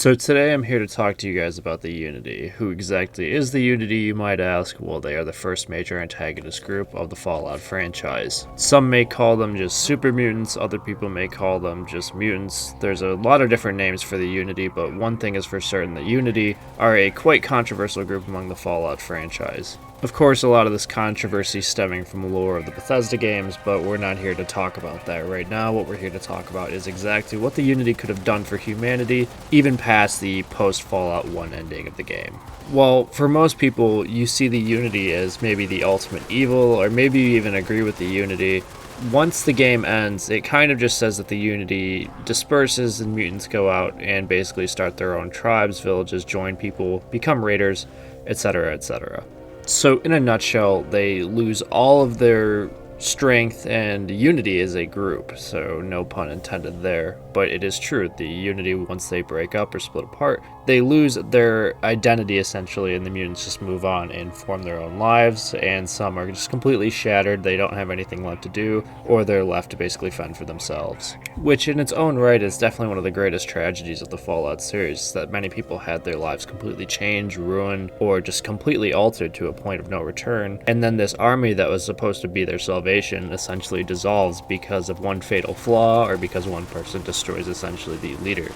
So today I'm here to talk to you guys about the Unity. Who exactly is the Unity, you might ask? Well, they are the first major antagonist group of the Fallout franchise. Some may call them just super mutants, other people may call them just mutants. There's a lot of different names for the Unity, but one thing is for certain, the Unity are a quite controversial group among the Fallout franchise. Of course, a lot of this controversy stemming from lore of the Bethesda games, but we're not here to talk about that right now. What we're here to talk about is exactly what the Unity could have done for humanity, even past the post-Fallout 1 ending of the game. Well, for most people, you see the Unity as maybe the ultimate evil, or maybe you even agree with the Unity. Once the game ends, it kind of just says that the Unity disperses and mutants go out and basically start their own tribes, villages, join people, become raiders, etc., etc. So in a nutshell, they lose all of their strength and unity as a group, so no pun intended there. But it is true, the Unity, once they break up or split apart, they lose their identity essentially, and the mutants just move on and form their own lives, and some are just completely shattered, they don't have anything left to do, or they're left to basically fend for themselves. Which in its own right is definitely one of the greatest tragedies of the Fallout series, that many people had their lives completely changed, ruined, or just completely altered to a point of no return, and then this army that was supposed to be their salvation essentially dissolves because of one fatal flaw, or because one person destroys essentially the leader.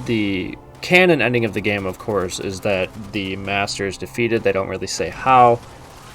The canon ending of the game, of course, is that the Master is defeated. They don't really say how,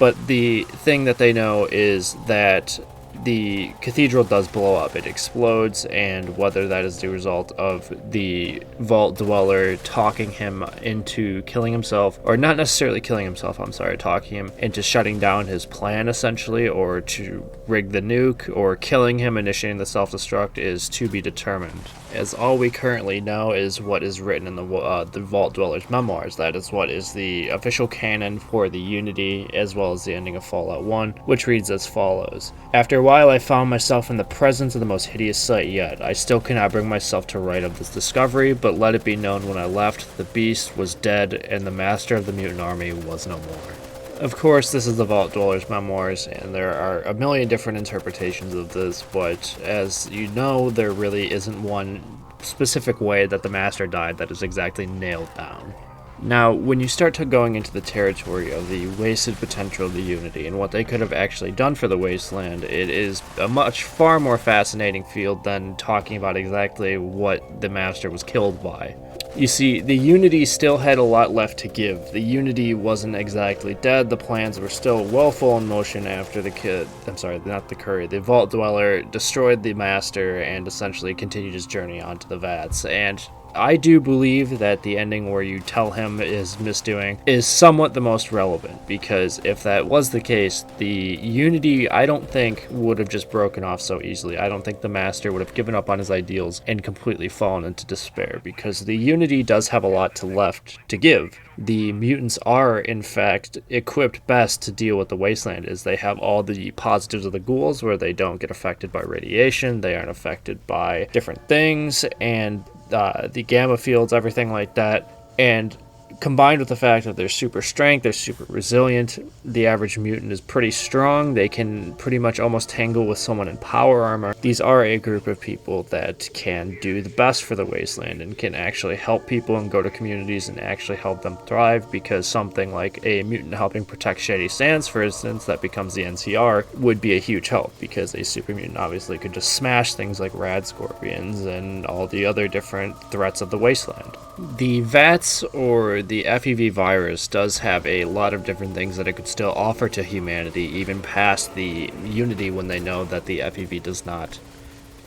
but the thing that they know is that the cathedral does blow up. It explodes, and whether that is the result of the vault dweller talking him into killing himself, or not necessarily killing himself, talking him into shutting down his plan essentially, or to rig the nuke, or killing him, initiating the self-destruct, is to be determined. As all we currently know is what is written in the Vault Dweller's memoirs. That is what is the official canon for the Unity, as well as the ending of Fallout 1, which reads as follows. After a while, I found myself in the presence of the most hideous sight yet. I still cannot bring myself to write of this discovery, but let it be known when I left, the beast was dead, and the master of the mutant army was no more. Of course, this is the Vault Dweller's memoirs, and there are a million different interpretations of this, but as you know, there really isn't one specific way that the Master died that is exactly nailed down. Now, when you start to going into the territory of the wasted potential of the Unity and what they could have actually done for the wasteland, it is a far more fascinating field than talking about exactly what the Master was killed by. You see, the Unity still had a lot left to give. The Unity wasn't exactly dead. The plans were still well full in motion after the Vault Dweller destroyed the Master and essentially continued his journey onto the Vats. And I do believe that the ending where you tell him his misdoing is somewhat the most relevant, because if that was the case, the Unity, I don't think, would have just broken off so easily. I don't think the Master would have given up on his ideals and completely fallen into despair, because the Unity does have a lot left to give. The mutants are, in fact, equipped best to deal with the wasteland, as they have all the positives of the ghouls, where they don't get affected by radiation, they aren't affected by different things, and the gamma fields, everything like that, and combined with the fact that they're super strength, they're super resilient, the average mutant is pretty strong, they can pretty much almost tangle with someone in power armor. These are a group of people that can do the best for the wasteland and can actually help people and go to communities and actually help them thrive, because something like a mutant helping protect Shady Sands, for instance, that becomes the NCR, would be a huge help, because a super mutant obviously could just smash things like rad scorpions and all the other different threats of the wasteland. The VATS, or the FEV virus, does have a lot of different things that it could still offer to humanity, even past the Unity, when they know that the FEV does not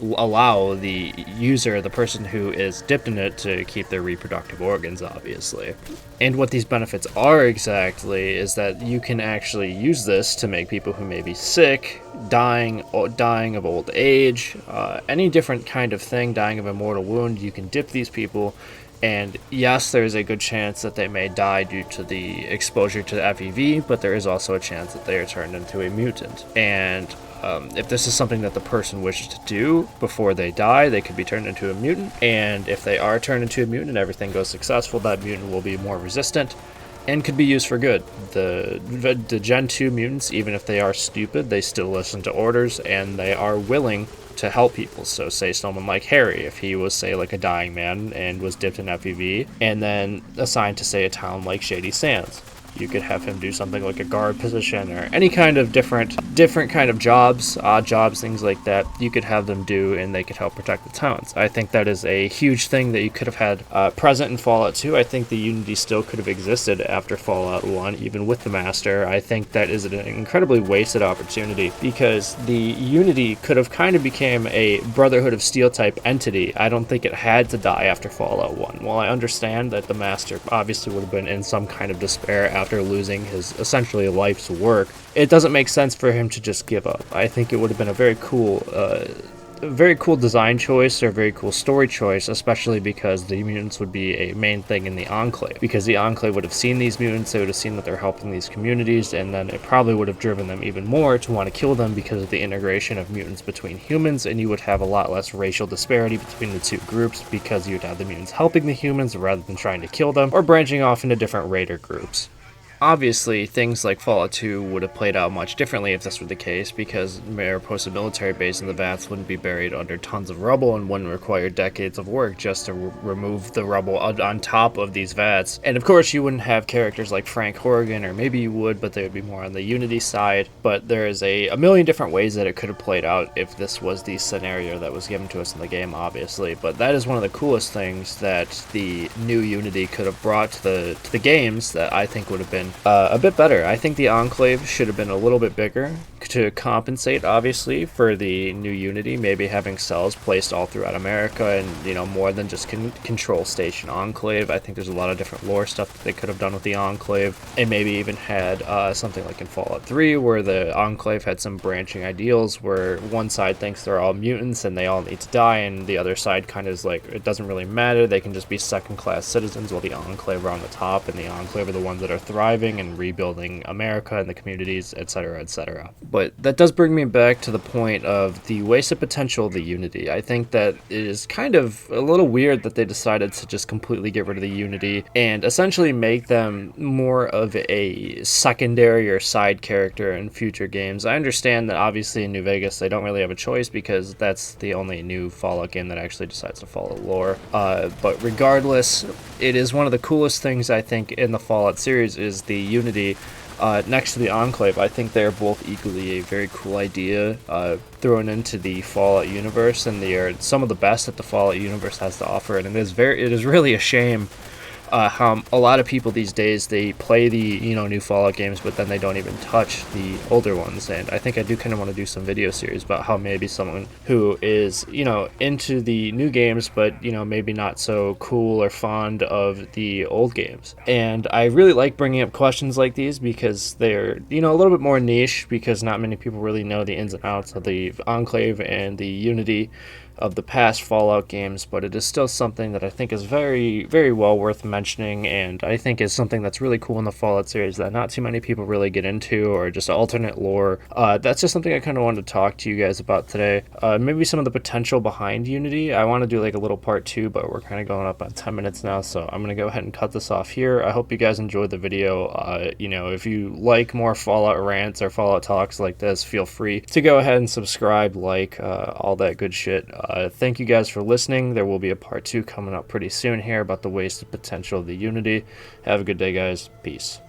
allow the user, the person who is dipped in it, to keep their reproductive organs, obviously. And what these benefits are exactly is that you can actually use this to make people who may be sick, dying of old age, any different kind of thing, dying of a mortal wound, you can dip these people. And yes, there is a good chance that they may die due to the exposure to the FEV, but there is also a chance that they are turned into a mutant. And if this is something that the person wishes to do before they die, they could be turned into a mutant. And if they are turned into a mutant and everything goes successful, that mutant will be more resistant and could be used for good. The Gen 2 mutants, even if they are stupid, they still listen to orders, and they are willing to help people. So say someone like Harry, if he was, say, like a dying man and was dipped in FEV and then assigned to, say, a town like Shady Sands, you could have him do something like a guard position or any kind of different kind of jobs, odd jobs, things like that. You could have them do, and they could help protect the towns. I think that is a huge thing that you could have had present in Fallout 2. I think the Unity still could have existed after Fallout 1, even with the Master. I think that is an incredibly wasted opportunity, because the Unity could have kind of became a Brotherhood of Steel type entity. I don't think it had to die after Fallout 1. While I understand that the Master obviously would have been in some kind of despair after losing his essentially life's work, it doesn't make sense for him to just give up. I think it would have been a very cool design choice, or a very cool story choice, especially because the mutants would be a main thing in the Enclave. Because the Enclave would have seen these mutants, they would have seen that they're helping these communities, and then it probably would have driven them even more to want to kill them because of the integration of mutants between humans, and you would have a lot less racial disparity between the two groups because you'd have the mutants helping the humans rather than trying to kill them or branching off into different raider groups. Obviously, things like Fallout 2 would have played out much differently if this were the case, because Mariposa military base in the Vats wouldn't be buried under tons of rubble and wouldn't require decades of work just to remove the rubble on top of these Vats. And of course, you wouldn't have characters like Frank Horrigan, or maybe you would, but they would be more on the Unity side. But there is a million different ways that it could have played out if this was the scenario that was given to us in the game, obviously. But that is one of the coolest things that the new Unity could have brought to the games that I think would have been a bit better. I think the Enclave should have been a little bit bigger to compensate, obviously, for the new Unity, maybe having cells placed all throughout America and, you know, more than just Control Station Enclave. I think there's a lot of different lore stuff that they could have done with the Enclave, and maybe even had something like in Fallout 3 where the Enclave had some branching ideals where one side thinks they're all mutants and they all need to die, and the other side kind of is like, it doesn't really matter, they can just be second-class citizens while the Enclave are on the top, and the Enclave are the ones that are thriving and rebuilding America and the communities, etc., etc. But that does bring me back to the point of the wasted potential of the Unity. I think that it is kind of a little weird that they decided to just completely get rid of the Unity and essentially make them more of a secondary or side character in future games. I understand that obviously in New Vegas they don't really have a choice because that's the only new Fallout game that actually decides to follow lore. But regardless, it is one of the coolest things I think in the Fallout series is the Unity next to the Enclave. I think they're both equally a very cool idea thrown into the Fallout universe, and they are some of the best that the Fallout universe has to offer. And it is really a shame how a lot of people these days, they play the new Fallout games, but then they don't even touch the older ones. And I think I do kind of want to do some video series about how maybe someone who is into the new games, but maybe not so cool or fond of the old games. And I really like bringing up questions like these because they're a little bit more niche, because not many people really know the ins and outs of the Enclave and the Unity of the past Fallout games, but it is still something that I think is very, very well worth mentioning, and I think is something that's really cool in the Fallout series that not too many people really get into, or just alternate lore. That's just something I kind of wanted to talk to you guys about today. Maybe some of the potential behind Unity. I want to do like a little part 2, but we're kind of going up on 10 minutes now, so I'm going to go ahead and cut this off here. I hope you guys enjoyed the video. If you like more Fallout rants or Fallout talks like this, feel free to go ahead and subscribe, all that good shit. Thank you guys for listening. There will be a part 2 coming up pretty soon here about the wasted potential of the Unity. Have a good day, guys. Peace.